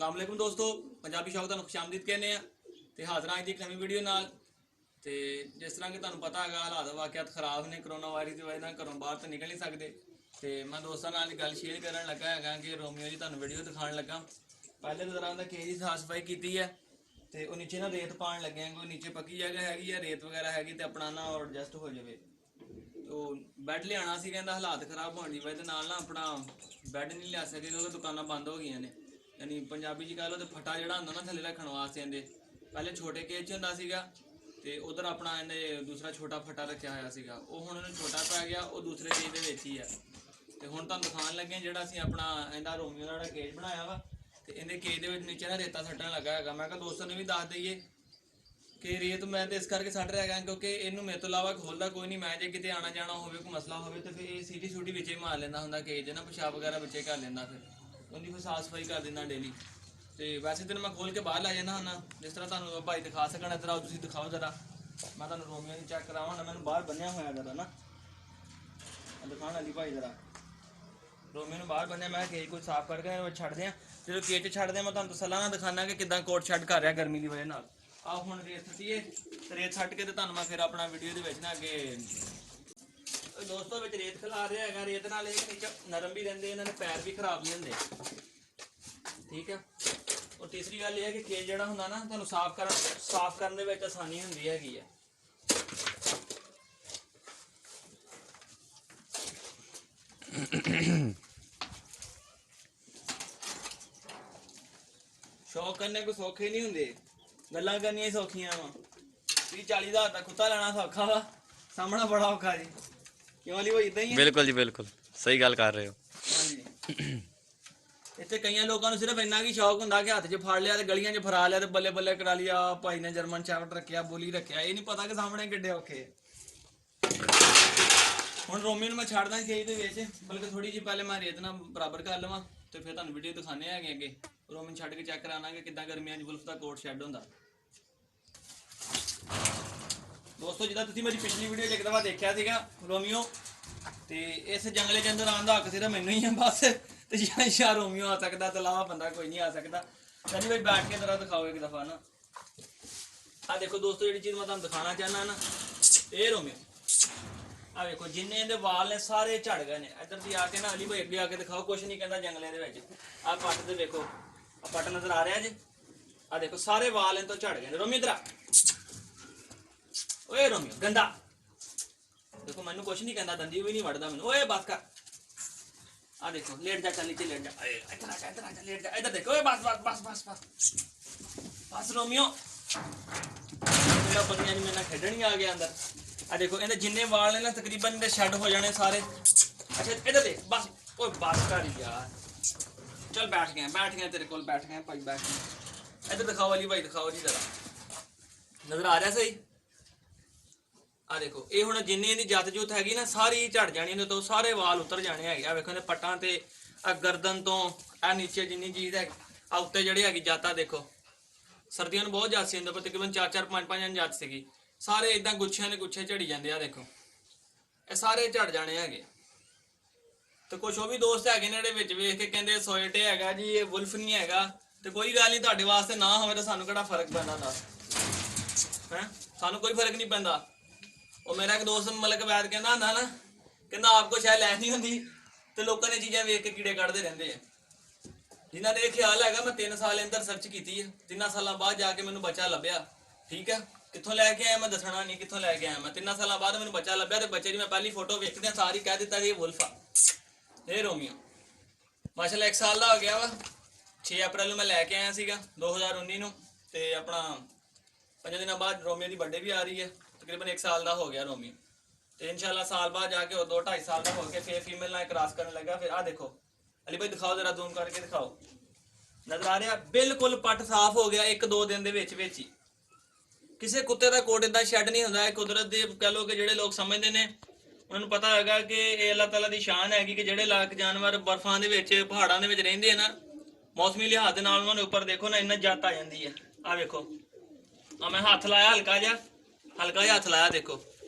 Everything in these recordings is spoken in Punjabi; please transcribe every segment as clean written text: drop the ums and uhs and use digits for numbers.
अस्सलाम वालेकुम दोस्तों, पंजाबी शौक तुहानू खुशामदीद कहने ते हाज़र अज की एक नवी वीडियो नाल। ते जिस तरह कि तुहानू पता है हालात वाकयात खराब ने कोरोना वायरस की वजह घरों बाहर तो निकल नहीं सकते। तो मैं दोस्तों नाल गल शेयर करन लगा है कि रोमियो जी तुहानू वीडियो दिखाने लगा। पहले तो जरा केज की साफ सफाई की है तो वो नीचे ना रेत पान लगे हैं, कोई नीचे पक्की जगह हैगी है रेत वगैरह हैगी तो अपना ना एडजस्ट हो जाए। तो बैड लिया सी, कहता हालात खराब होने की वजह ना अपना बैड नहीं लिया सके क्योंकि दुकाना बंद हो गई ने। यानी पंजाबी जी कह लो तो फटा जोड़ा होंगे ना थले रखने वास्ते इन्हें पहले छोटे केज च होंगे तो उधर अपना इन्हें दूसरा छोटा फटा रखा हुआ वो हुण इन्हें छोटा पै गया, वो दूसरे केज के ही है। तो हुण तुहानूं दिखाण लगे जिहड़ा असीं अपना इहदा रोमियो का जिहड़ा केज बनाया वा तो इहदे केज दे विच नीचे ना रेता सट्टण लगा है। मैं कहा दोस्तों ने भी दस दईए कि रेत मैं तो इस करके सट रहा है क्योंकि इनू मेरे तो इलावा खोलता कोई नहीं। मैं जो कितने आना जाना हो कोई मसला हो तो फिर ये सीटी सूटी बिचे मार लेंदा हुंदा केज ना पेशाब वगैरह बिचे कर लेंदा, फिर उनकी फिर साफ सफाई कर देना डेली। तो वैसे तो मैं खोल के बाहर लै जाना हुंदा जिस तरह तुहानूं भाई दिखा सकना। इधर आओ तुसीं दिखाओ जरा, मैं तुहानूं रोमियो दी चेक करावां ना। मैंने बाहर बन्निया होया जरा ना दिखाण अली भाई जरा रोमियो नूं बाहर बन्निया। मैं केज कुछ साफ करके छड्डदे आं, जो केज छड्डदे मैं तुहानूं तसल्ला नाल दिखाना कि किदां कोट शैड कर रहा गर्मी की वजह नाल। आ हुण रेत सट्टीए, रेत सट्ट के तो तुहानूं मैं फिर अपना वीडियो दे विच ना अगे दोस्तों विच रेत खिला रहा है। रेत नाल नीचे नरम भी रहिंदे, इन्हां दे पैर भी खराब नहीं हुंदे, ठीक है। और तीसरी गल यह है कि केज जिहड़ा हुंदा ना तुहानूं साफ करन दे विच आसानी हुंदी हैगी है। शौक करने कोई सौखे नहीं हुंदे, गल्लां करनियां सौखियां वा। 30-40 हज़ार का कुत्ता लेना सौखा वा, सामना बड़ा औखा जी। क्यों अली भाई इदां ही है? बिल्कुल जी बिल्कुल सही गल कर रहे हो। हाँ जी। इतने कई लोगों सिर्फ इन्ना की शौक होंगे कि हाथ च फड़ लिया गलियां च फरा लिया बल्ले बल्ले करा लिया भाई ने जर्मन शैफर्ड रखा बुली रखा, ये नहीं पता कि सामने किड्डे औखे। हुण रोमियो मैं छड्डदा केज दे विच, बल्कि थोड़ी जी पहले मैं रेत ना बराबर कर लवां तो फिर तुहानूं वीडियो दिखाने हैं अगे रोमियो छड्ड के चेक कराना कि किदां गर्मियां च वुल्फ दा कोट शैड हुंदा। दोस्तों जिद्दां तुसीं मेरी पिछली वीडियो च एक दफा देखिया सीगा रोमियो, तो इस जंगले के अंदर आने का हक सिर्फ मैनू ही है बस। तो या रोमियो आ सकता तो अलावा बंदा कोई नहीं आ सकता। चलिए भाई बैठ के जरा दिखाओ एक दफा ना। आ देखो दोस्तों जी चीज़ मैं तुहानूं दिखाना चाहना ना, ये रोमियो आ देखो जिन्ने इहदे वाल ने सारे झड़ गए ने। इधर दी आके ना अली भाई अगे आके दिखाओ, कुछ नहीं कहता जंगले दे विच। आ पट्ट ते देखो, आ पट्ट नजर आ रहा जी, आ देखो सारे वाल इन तो झड़ गए। रोमियो इधर आ, ओए रोमियो गंदा देखो मैनू कुछ नहीं कहता, दंदी भी नहीं वड़दा मैनू। ओए बस कर, आ देखो लेट जा, चल नीचे लेट जा, इधर आ जा लेट जा, इधर देखो। ओए बस बस बस बस बस बस रोमियो पत्नियां जी मेरे खेडन ही आ गया अंदर। आ देखो इन्हें जिन्ने वाल ने ना तकरीबन इन्हें शेड हो जाने सारे। अच्छा इधर देख बस, ओए बस कर यार, चल बैठ गए तेरे कोल बैठ गए भाई बैठ गए। इधर दिखाओ अली भाई दिखाओ जी जरा, नजर आ रहा सही? आ देखो ये हुण जिन्नी इहदी जत जुत हैगी ना सारी झड़ जानी इहदे तो, सारे वाल उतर जाने हैगे। आ वेखो इहदे पट्टां ते आ गर्दन तो आ नीचे जिन्नी चीज़ है आ उत्ते जिहड़ी हैगी जत आ देखो। सर्दियों में बहुत जत सी इहदे पर तकरीबन 4-4 5-5 दिन जत सीगी, सारे इदां गुच्छियां दे गुच्छे झड़ी जांदे। आ देखो ये सारे झड़ जाने हैगे। तो कुछ वो भी दोस्त हैगे ने जिहड़े विच वेख के कहंदे सोयटे हैगा जी ये वुल्फ नहीं हैगा। तो कोई गल नहीं, तुहाडे वास्ते ना होवे तो सानूं किहड़ा फर्क पैंदा है, सानूं कोई फर्क नहीं पैंदा। वो मेरा एक दोस्त मलक वैद कहना ना कहना आपको शायद लै नहीं होंगी तो लोगों ने चीज़ां वेख के कीड़े कढ़ते रहते हैं। जिन्हों ने यह ख्याल है मैं 3 साल अंदर सर्च की है, 3 साल बाद जाके मैंने बच्चा लभ्या, ठीक है। कितों लैके आया मैं दसना नहीं, कितों लैके आया मैं 3 साल बाद मैंने बच्चा लभ्या। तो बच्चे की मैं पहली फोटो वेखदे सारी कह दिता ये वुल्फ आ, ये रोमियो माशाल्लाह 1 साल का हो गया वा। 6 अप्रैल मैं लैके आया सीगा 2019 तो अपना 5 दिन बाद रोमियो की बर्थडे भी आ रही है, तकरीबन 1 साल का हो गया रोमियो। तो इंशाल्लाह साल बाद जाके वो 2-2.5 साल का होकर फिर फीमेल ना क्रॉस करने लगा। फिर आ देखो अली भाई दिखाओ जरा जूम करके दिखाओ, नजर आ रहा बिल्कुल पट साफ हो गया 1-2 दिन के विच ही। किसी कुत्ते का कोट इदा शैड नहीं होंदा। कुदरत के कह लो कि जो लोग समझते हैं उन्होंने पता है कि ये अल्लाह तला की शान हैगी कि जोड़े लाख जानवर बर्फां दे विच पहाड़ां दे विच रहिंदे ना, मौसमी लिहाज के नाल उन्होंने उपर देखो ना इन्ना जत आ जाती है। आ देखो मैं हाथ लाया हल्का जा हाथ लाया, देखो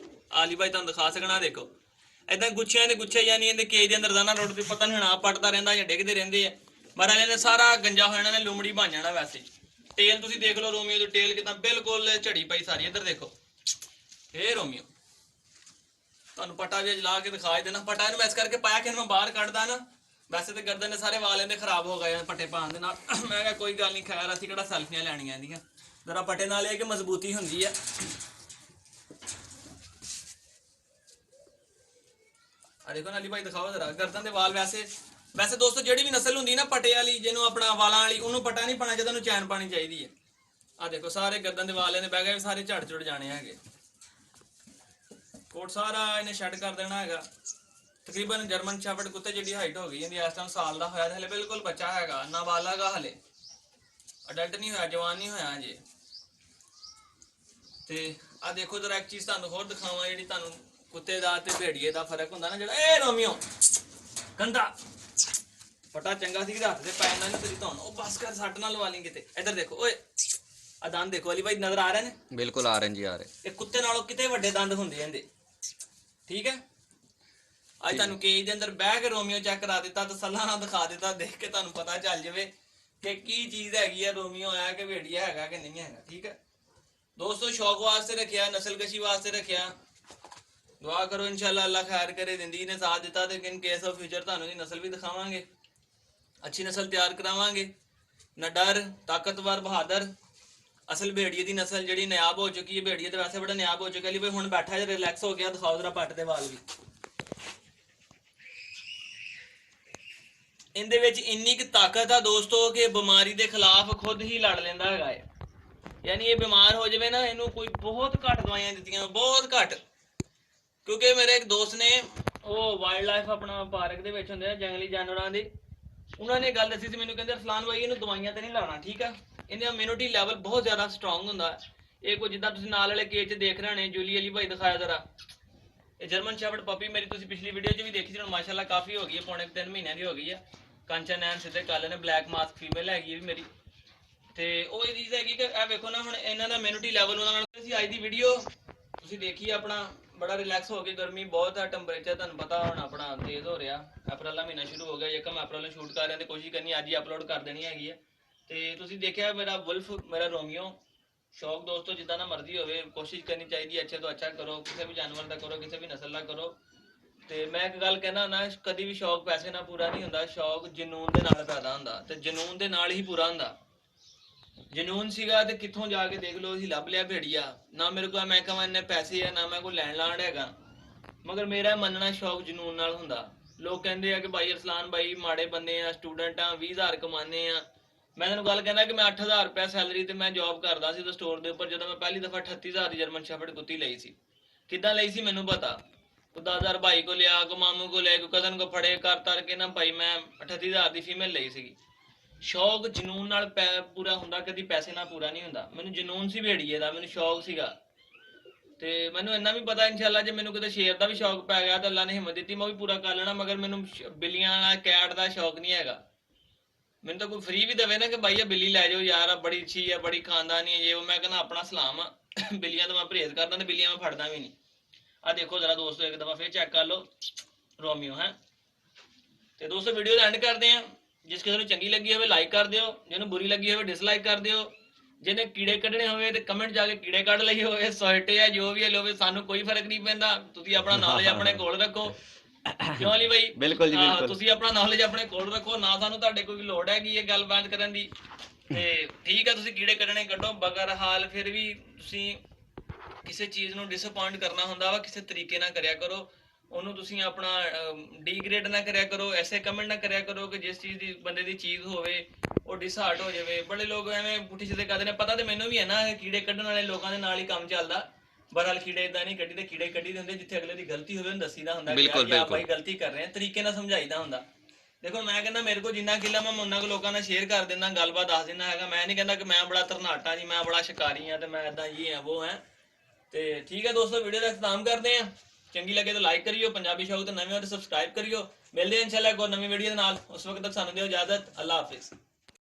आली भाई तुम दिखा सकना। देखो इदा गुच्छियां के गुच्छे यानी इहदे केज के अंदर दाना रोड पर पता नहीं होना पटता रहिंदा या डिगदे रहिंदे आ। ਮਰ ਵਾਲੇ ਨੇ ਸਾਰਾ ਗੰਜਾ ਹੋ ਜਾਣਾ ਨੇ, ਲੂਮੜੀ ਬਣ ਜਾਣਾ। ਵੈਸੇ ਟੇਲ ਤੁਸੀਂ ਦੇਖ ਲਓ ਰੋਮੀਓ ਦੀ ਟੇਲ ਕਿਦਾਂ ਬਿਲਕੁਲ ਝੜੀ ਪਈ ਸਾਰੀ। ਇੱਧਰ ਦੇਖੋ ਇਹ ਰੋਮੀਓ, ਤੁਹਾਨੂੰ ਪਟਾ ਵੀ ਲਾ ਕੇ ਦਿਖਾ ਦੇਣਾ। ਪਟਾ ਇਹਨੂੰ ਇਸ ਕਰਕੇ ਪਾਇਆ ਕਿ ਮੈਂ ਬਾਹਰ ਕੱਢਦਾ ਨਾ, ਵੈਸੇ ਤੇ ਗਰਦਨ ਦੇ ਸਾਰੇ ਵਾਲ ਇਹਦੇ ਖਰਾਬ ਹੋ ਗਏ ਪੱਟੇ ਪਾਉਣ ਦੇ ਨਾਲ। ਮੈਂ ਕਿਹਾ ਕੋਈ ਗੱਲ ਨਹੀਂ, ਖੈਰ ਅਸੀਂ ਕਿਹੜਾ ਸੈਲਫੀਆਂ ਲੈਣੀਆਂ ਇਹਦੀਆਂ, ਜਰਾ ਪੱਟੇ ਨਾਲ ਇਹ ਕਿ ਮਜ਼ਬੂਤੀ ਹੁੰਦੀ ਹੈ। ਆ ਦੇਖੋ ਨਾਲੀ ਭਾਈ ਦਿਖਾਓ ਜਰਾ ਗਰਦਨ ਦੇ ਵਾਲ। ਵੈਸੇ ਦੋਸਤੋ ਜਿਹੜੀ ਵੀ ਨਸਲ ਹੁੰਦੀ ਨਾ ਪੱਟੇ ਵਾਲੀ, ਜਿਹਨੂੰ ਆਪਣਾ ਵਾਲਾਂ ਵਾਲੀ, ਉਹਨੂੰ ਪੱਟਾ ਨਹੀਂ ਪਾਣਾ, ਜਦੋਂ ਨੂੰ ਚੈਨ ਪਾਣੀ ਚਾਹੀਦੀ ਹੈ। ਆ ਦੇਖੋ ਸਾਰੇ ਗਰਦਨ ਦੇ ਵਾਲ ਇਹਨੇ ਬਹਿ ਗਏ, ਸਾਰੇ ਝੜ ਝੁੜ ਜਾਣੇ ਹੈਗੇ। ਕੋਟ ਸਾਰਾ ਇਹਨੇ ਸ਼ੈੱਡ ਕਰ ਦੇਣਾ ਹੈਗਾ। ਤਕਰੀਬਨ ਜਰਮਨ ਸ਼ੈਫਰਡ ਕੁੱਤੇ ਜਿਹੜੀ ਹਾਈਟ ਹੋ ਗਈ ਇਹਦੀ ਇਸ ਟਾਈਮ ਸਾਲ ਦਾ ਹੋਇਆ, ਹਲੇ ਬਿਲਕੁਲ ਬੱਚਾ ਹੈਗਾ, ਨਾ ਬਾਲਾਗਾ, ਹਲੇ ਅਡਲਟ ਨਹੀਂ ਹੋਇਆ, ਜਵਾਨ ਨਹੀਂ ਹੋਇਆ ਅਜੇ। ਤੇ ਆ ਦੇਖੋ ਜਰਾ ਇੱਕ ਚੀਜ਼ ਤੁਹਾਨੂੰ ਹੋਰ ਦਿਖਾਵਾਂ, ਜਿਹੜੀ ਤੁਹਾਨੂੰ ਕੁੱਤੇ ਦਾ ਤੇ ਭੇੜੀਏ ਦਾ ਫਰਕ ਹੁੰਦਾ ਨਾ। ਜਿਹੜਾ ਇਹ ਰੋਮੀਓ ਗੰਦਾ ਪਟਾ ਚੰਗਾ ਸੀ, ਹੱਥ ਤੇ ਪੈ ਜਾਂਦਾ ਨਹੀਂ ਤੇਰੀ ਧੌਣ। ਉਹ ਬਸ ਕਰ, ਸੱਟ ਨਾਲ ਲਵਾ ਲਈ ਕਿਤੇ। ਇੱਧਰ ਦੇਖੋ ਓਏ, ਆ ਦੰਦ ਦੇਖੋ ਅਲੀ ਭਾਈ, ਨਜ਼ਰ ਆ ਰਹੇ ਨੇ? ਬਿਲਕੁਲ ਆ ਰਹੇ ਜੀ, ਆ ਰਹੇ। ਇਹ ਕੁੱਤੇ ਨਾਲੋਂ ਕਿਤੇ ਵੱਡੇ ਦੰਦ ਹੁੰਦੇ ਇਹਦੇ, ਠੀਕ ਹੈ। ਅੱਜ ਤੁਹਾਨੂੰ ਕੇਜ ਦੇ ਅੰਦਰ ਬਹਿ ਕੇ ਰੋਮੀਓ ਚੈੱਕ ਕਰਾ ਦਿੱਤਾ, ਤਸੱਲਾ ਨਾਲ ਦਿਖਾ ਦਿੱਤਾ, ਦੇਖ ਕੇ ਤੁਹਾਨੂੰ ਪਤਾ ਚੱਲ ਜਾਵੇ ਕਿ ਕੀ ਚੀਜ਼ ਹੈਗੀ ਆ, ਰੋਮੀਓ ਹੈ ਕਿ ਭੇੜੀਆ ਹੈਗਾ ਕਿ ਨਹੀਂ ਹੈਗਾ, ਠੀਕ ਹੈ ਦੋਸਤੋ। ਸ਼ੌਕ ਵਾਸਤੇ ਰੱਖਿਆ, ਨਸਲਕਸ਼ੀ ਵਾਸਤੇ ਰੱਖਿਆ। ਦੁਆ ਕਰੋ ਇਨਸ਼ਾਅੱਲਾ ਅੱਲਾ ਖੈਰ ਕਰੇ। ਜ਼ਿੰਦਗੀ ਨੇ ਸਾਥ ਦਿੱਤਾ ਤੇ ਇਨ ਕੇਸ ਆਫ ਫਿਊਚਰ ਤੁਹਾਨੂੰ ਦੀ ਨਸਲ ਵੀ ਦਿਖਾਵਾਂਗੇ, ਅੱਛੀ ਨਸਲ ਤਿਆਰ ਕਰਾਵਾਂਗੇ। ਨਾ ਡਰ, ਤਾਕਤਵਰ, ਬਹਾਦਰ, ਅਸਲ ਭੇੜੀਏ ਦੀ ਨਸਲ ਜਿਹੜੀ ਨਿਆਬ ਹੋ ਚੁੱਕੀ ਹੈ। ਭੇੜੀਏ ਤੇ ਵੈਸੇ ਬੜਾ ਨਿਆਬ ਹੋ ਚੁੱਕਾ ਲਈ, ਹੁਣ ਬੈਠਾ ਜੇ ਰਿਲੈਕਸ ਹੋ ਗਿਆ। ਦਿਖਾਓ ਜਰਾ ਪੱਟ ਦੇ ਵਾਲ ਵੀ। ਇਹਦੇ ਵਿੱਚ ਇੰਨੀ ਕੁ ਤਾਕਤ ਆ ਦੋਸਤੋ ਕਿ ਬਿਮਾਰੀ ਦੇ ਖਿਲਾਫ ਖੁਦ ਹੀ ਲੜ ਲੈਂਦਾ ਹੈਗਾ ਹੈ। ਯਾਨੀ ਇਹ ਬਿਮਾਰ ਹੋ ਜਾਵੇ ਨਾ, ਇਹਨੂੰ ਕੋਈ ਬਹੁਤ ਘੱਟ ਦਵਾਈਆਂ ਦਿੱਤੀਆਂ, ਬਹੁਤ ਘੱਟ। ਕਿਉਂਕਿ ਮੇਰੇ ਇੱਕ ਦੋਸਤ ਨੇ, ਉਹ ਵਾਈਲਡ ਲਾਈਫ ਆਪਣਾ ਪਾਰਕ ਦੇ ਵਿੱਚ ਹੁੰਦੇ ਆ ਜੰਗਲੀ ਜਾਨਵਰਾਂ ਦੇ, ਉਹਨਾਂ ਨੇ ਗੱਲ ਦੱਸੀ ਸੀ ਮੈਨੂੰ, ਕਹਿੰਦੇ ਅਰਸਲਾਨ ਭਾਈ ਇਹਨੂੰ ਦਵਾਈਆਂ ਤੇ ਨਹੀਂ ਲਾਉਣਾ, ਠੀਕ ਆ। ਇਹਦਾ ਇਮਿਊਨਿਟੀ ਲੈਵਲ ਬਹੁਤ ਜ਼ਿਆਦਾ ਸਟਰੋਂਗ ਹੁੰਦਾ। ਇਹ ਕੋਈ ਜਿੱਦਾਂ ਤੁਸੀਂ ਨਾਲ ਵਾਲੇ ਕੇਜ 'ਚ ਦੇਖ ਰਹੇ ਨੇ, ਜੂਲੀ ਅਲੀ ਭਾਈ ਦਿਖਾਇਆ ਜਰਾ। ਇਹ ਜਰਮਨ ਸ਼ੈਫਰਡ ਪਪੀ ਮੇਰੀ ਤੁਸੀਂ ਪਿਛਲੀ ਵੀਡੀਓ 'ਚ ਵੀ ਦੇਖੀ ਸੀ, ਹੁਣ ਮਾਸ਼ਾਅੱਲਾ ਕਾਫੀ ਹੋ ਗਈ ਹੈ, ਪੌਣੇ 3 ਮਹੀਨਿਆਂ ਦੀ ਹੋ ਗਈ ਹੈ। ਕੰਚਨ ਐਨ ਸਿੱਧੇ ਕਾਲੇ ਨੇ, ਬਲੈਕ ਮਾਸਕ ਫੀਮੇਲ ਹੈਗੀ ਹੈ ਵੀ ਮੇਰੀ। ਤੇ ਉਹ ਇਹ ਚੀਜ਼ ਹੈਗੀ ਕਿ ਇਹ ਵੇਖੋ ਨਾ, ਹੁਣ ਇਹਨਾਂ ਦਾ ਇਮਿਊਨਿਟੀ ਲੈਵਲ ਉਹਨਾਂ ਨਾਲ। ਅਸੀਂ ਅੱਜ ਦੀ ਵੀਡੀਓ ਤੁਸੀਂ ਦੇਖੀ ਆਪਣਾ, ਬੜਾ ਰਿਲੈਕਸ ਹੋ ਕੇ, ਗਰਮੀ ਬਹੁਤ ਹੈ, ਟੈਂਪਰੇਚਰ ਤੁਹਾਨੂੰ ਪਤਾ ਹੁਣ ਆਪਣਾ ਤੇਜ਼ ਹੋ ਰਿਹਾ। ਅਪ੍ਰੈਲ ਦਾ ਮਹੀਨਾ ਸ਼ੁਰੂ ਹੋ ਗਿਆ, ਯਕਮ ਅਪ੍ਰੈਲ ਨੂੰ ਸ਼ੂਟ ਕਰ ਰਹੇ ਤੇ ਕੋਸ਼ਿਸ਼ ਕਰਨੀ ਅੱਜ ਹੀ ਅਪਲੋਡ ਕਰ ਦੇਣੀ ਹੈਗੀ ਹੈ। ਤੇ ਤੁਸੀਂ ਦੇਖਿਆ ਮੇਰਾ ਵੁਲਫ, ਮੇਰਾ ਰੋਮੀਓ। ਸ਼ੌਕ ਦੋਸਤੋ ਜਿੱਦਾਂ ਦਾ ਮਰਜ਼ੀ ਹੋਵੇ, ਕੋਸ਼ਿਸ਼ ਕਰਨੀ ਚਾਹੀਦੀ ਹੈ ਅੱਛੇ ਤੋਂ ਅੱਛਾ ਕਰੋ, ਕਿਸੇ ਵੀ ਜਾਨਵਰ ਦਾ ਕਰੋ, ਕਿਸੇ ਵੀ ਨਸਲ ਦਾ ਕਰੋ। ਤੇ ਮੈਂ ਇੱਕ ਗੱਲ ਕਹਿੰਦਾ ਨਾ, ਕਦੀ ਵੀ ਸ਼ੌਕ ਪੈਸੇ ਨਾਲ ਪੂਰਾ ਨਹੀਂ ਹੁੰਦਾ, ਸ਼ੌਕ ਜਨੂਨ ਦੇ ਨਾਲ ਪੈਦਾ ਹੁੰਦਾ ਤੇ ਜਨੂਨ ਦੇ ਨਾਲ ਹੀ ਪੂਰਾ ਹੁੰਦਾ। ਜਨੂਨ ਸੀਗਾ ਤੇ ਕਿੱਥੋਂ ਜਾ ਕੇ ਦੇਖ ਲਓ, ਅਸੀਂ ਲੱਭ ਲਿਆ ਭੇੜੀਆ। ਨਾ ਮੇਰੇ ਕੋਲ ਮੈਂ ਕਹਾਂ ਇੰਨੇ ਪੈਸੇ ਆ, ਨਾ ਮੈਂ ਕੋਈ ਲੈਣ ਲਾਣ ਹੈਗਾ, ਮਗਰ ਮੇਰਾ ਮੰਨਣਾ ਸ਼ੌਕ ਜਨੂਨ ਨਾਲ ਹੁੰਦਾ। ਲੋਕ ਕਹਿੰਦੇ ਆ ਕਿ ਭਾਈ ਅਰਸਲਾਨ ਭਾਈ ਮਾੜੇ ਬੰਦੇ ਆ, ਸਟੂਡੈਂਟ ਆ, 20,000 ਕਮਾਉਂਦੇ ਆ। ਮੈਂ ਤੁਹਾਨੂੰ ਗੱਲ ਕਹਿੰਦਾ ਕਿ ਮੈਂ 8,000 ਰੁਪਇਆ ਸੈਲਰੀ ਤੇ ਮੈਂ ਜੌਬ ਕਰਦਾ ਸੀ ਸਟੋਰ ਦੇ ਉੱਪਰ, ਜਦੋਂ ਮੈਂ ਪਹਿਲੀ ਦਫਾ 38,000 ਦੀ ਜਰਮਨ ਸ਼ੈਫਰਡ ਕੁੱਤੀ ਲਈ ਸੀ। ਕਿੱਦਾਂ ਲਈ ਸੀ ਮੈਨੂੰ ਪਤਾ, ਕੋ 10,000 ਭਾਈ ਕੋ ਲਿਆ, ਕੋ ਮਾਮੂ ਕੋ ਲਿਆ, ਕੋ ਕਜ਼ਨ ਕੋ ਫੜੇ ਕਰ ਤਰ ਕੇ ਨਾ ਭਾਈ ਮੈਂ 38,000 ਦੀ ਫੀਮੇਲ ਲਈ ਸੀਗੀ। ਸ਼ੌਕ ਜਨੂਨ ਨਾਲ ਪੂਰਾ ਹੁੰਦਾ, ਕਦੀ ਪੈਸੇ ਨਾਲ ਪੂਰਾ ਨਹੀਂ ਹੁੰਦਾ। ਮੈਨੂੰ ਜਨੂਨ ਸੀ ਭੇੜੀਏ ਦਾ, ਮੈਨੂੰ ਸ਼ੌਕ ਸੀਗਾ। ਤੇ ਮੈਨੂੰ ਇੰਨਾ ਵੀ ਪਤਾ ਇਨਸ਼ਾਅੱਲਾ ਜੇ ਮੈਨੂੰ ਕਿਤੇ ਸ਼ੇਰ ਦਾ ਵੀ ਸ਼ੌਕ ਪੈ ਗਿਆ ਤਾਂ ਅੱਲਾ ਨੇ ਹਿੰਮਤ ਦਿੱਤੀ, ਮੈਂ ਵੀ ਪੂਰਾ ਕਰ ਲੈਣਾ। ਮਗਰ ਮੈਨੂੰ ਬਿੱਲੀਆਂ ਵਾਲਾ, ਕੈਟ ਦਾ ਸ਼ੌਕ ਨਹੀਂ ਹੈਗਾ। ਮੈਨੂੰ ਤਾਂ ਕੋਈ ਫ੍ਰੀ ਵੀ ਦੇਵੇ ਨਾ ਕਿ ਭਾਈ ਇਹ ਬਿੱਲੀ ਲੈ ਜਾਓ ਯਾਰ, ਬੜੀ ਅੱਛੀ ਆ, ਬੜੀ ਖਾਨਦਾਨੀ ਹੈ ਜੇ, ਉਹ ਮੈਂ ਕਹਿੰਦਾ ਆਪਣਾ ਸਲਾਮ ਆ। ਬਿੱਲੀਆਂ ਤੋਂ ਮੈਂ ਪਰਹੇਜ਼ ਕਰਦਾ ਤੇ ਬਿੱਲੀਆਂ ਮੈਂ ਫੜਦਾ ਵੀ ਨਹੀਂ। ਆ ਦੇਖੋ ਜਰਾ ਦੋਸਤੋ, ਇੱਕ ਦਫਾ ਫੇਰ ਚੈੱਕ ਕਰ ਲਓ ਰੋਮੀਓ ਹੈ। ਤੇ ਦੋਸਤੋ ਵੀਡੀਓ ਦਾ ਐਂਡ ਕਰਦੇ ਆ। ਜਿਸ ਕਿਸੇ ਨੂੰ ਚੰਗੀ ਲੱਗੀ ਹੋਵੇ ਲਾਈਕ ਕਰ ਦਿਓ, ਜਿਹਨੂੰ ਬੁਰੀ ਲੱਗੀ ਹੋਵੇ ਡਿਸਲਾਈਕ ਕਰ ਦਿਓ। ਜਿਹਨੇ ਕੀੜੇ ਕੱਢਣੇ ਹੋਵੇ ਤੇ ਕਮੈਂਟ ਜਾ ਕੇ ਕੀੜੇ ਕੱਢ ਲਈ ਹੋਵੇ, ਸੋਇਟੇ ਆ ਜੋ ਵੀ ਲੋਵੇ, ਸਾਨੂੰ ਕੋਈ ਫਰਕ ਨਹੀਂ ਪੈਂਦਾ। ਤੁਸੀਂ ਆਪਣਾ ਨੌਲੇਜ ਆਪਣੇ ਕੋਲ ਰੱਖੋ, ਕਿਉਂ ਲਈ ਬਾਈ? ਬਿਲਕੁਲ ਜੀ, ਬਿਲਕੁਲ। ਤੁਸੀਂ ਆਪਣਾ ਨੌਲੇਜ ਆਪਣੇ ਕੋਲ ਰੱਖੋ, ਨਾ ਸਾਨੂੰ ਤੁਹਾਡੇ ਕੋਈ ਲੋੜ ਹੈਗੀ ਇਹ ਗੱਲਬਾਤ ਕਰਨ ਦੀ। ਤੇ ਠੀਕ ਆ, ਤੁਸੀਂ ਕੀੜੇ ਕੱਢਣੇ ਕੱਢੋ, ਬਗਰ ਹਾਲ ਫਿਰ ਵੀ ਤੁਸੀਂ ਕਿਸੇ ਚੀਜ਼ ਨੂੰ ਡਿਸਅਪੁਆਇੰਟ ਕਰਨਾ ਹੁੰਦਾ ਵਾ, ਕਿਸੇ ਤਰੀਕੇ ਨਾਲ ਕਰਿਆ ਕਰੋ ਉਹਨੂੰ। ਤੁਸੀਂ ਆਪਣਾ ਡੀਗ੍ਰੇਡ ਨਾ ਕਰਿਆ ਕਰੋ, ਐਸੇ ਕਮੈਂਟ ਨਾ ਕਰਿਆ ਕਰੋ ਕਿ ਜਿਸ ਚੀਜ਼ ਦੀ ਬੰਦੇ ਦੀ ਚੀਜ਼ ਹੋਵੇ ਉਹ ਡਿਸਹਾਰਟ ਹੋ ਜਾਵੇ। ਬੜੇ ਲੋਕ ਐਵੇਂ ਪੁੱਠੀ ਸਿੱਧੇ ਕਰਦੇ ਨੇ, ਪਤਾ ਤੇ ਮੈਨੂੰ ਵੀ ਹੈ ਨਾ, ਕੀੜੇ ਕੱਢਣ ਵਾਲੇ ਲੋਕਾਂ ਦੇ ਨਾਲ ਹੀ ਕੰਮ ਚੱਲਦਾ। ਬਹਰਹਾਲ ਕੀੜੇ ਇਦਾਂ ਨਹੀਂ ਕੱਢੀ ਤੇ ਕੀੜੇ ਕੱਢੀ ਦੇ ਹੁੰਦੇ, ਜਿੱਥੇ ਅਗਲੇ ਦੀ ਗਲਤੀ ਹੋਵੇ ਉਹਨੂੰ ਦੱਸੀਦਾ ਹੁੰਦਾ ਕਿ ਯਾਰ ਆਪ ਭਾਈ ਗਲਤੀ ਕਰ ਰਹੇ ਆ, ਤਰੀਕੇ ਨਾਲ ਸਮਝਾਈਦਾ ਹੁੰਦਾ। ਦੇਖੋ ਮੈਂ ਕਹਿੰਦਾ ਮੇਰੇ ਕੋਲ ਜਿੰਨਾ ਕਿੱਲਾ ਮੈਂ ਉਹਨਾਂ ਕੋ ਲੋਕਾਂ ਨਾਲ ਸ਼ੇਅਰ ਕਰ ਦਿੰਦਾ, ਗੱਲਬਾਤ ਦੱਸ ਦਿੰਦਾ ਹੈਗਾ। ਮੈਂ ਨਹੀਂ ਕਹਿੰਦਾ ਕਿ ਮੈਂ ਬੜਾ ਧਰਨਾਟਾ ਜੀ, ਮੈਂ ਬੜਾ ਸ਼ਿਕਾਰੀ ਆ ਤੇ ਮੈਂ ਇਦਾਂ ਇਹ ਆ ਉਹ ਹੈ। ਤੇ ਠੀਕ ਹੈ ਦੋਸਤੋ, ਵੀਡੀਓ ਦਾ ਇਖਤਤਾਮ ਕਰਦੇ ਆ। ਚੰਗੀ ਲੱਗੇ ਤਾਂ ਲਾਈਕ ਕਰਿਓ, ਪੰਜਾਬੀ ਸ਼ੌਕ ਤੇ ਨਵੇਂ ਹੋ ਤਾਂ ਸਬਸਕ੍ਰਾਈਬ ਕਰਿਓ। ਮਿਲਦੇ ਹਾਂ ਇਨਸ਼ਾਅੱਲਾ ਇੱਕ ਹੋਰ ਨਵੀਂ ਵੀਡੀਓ ਦੇ ਨਾਲ। ਉਸ ਵਕਤ ਤੱਕ ਸਾਨੂੰ ਦਿਓ ਇਜਾਜ਼ਤ। ਅੱਲਾ ਹਾਫਿਜ਼।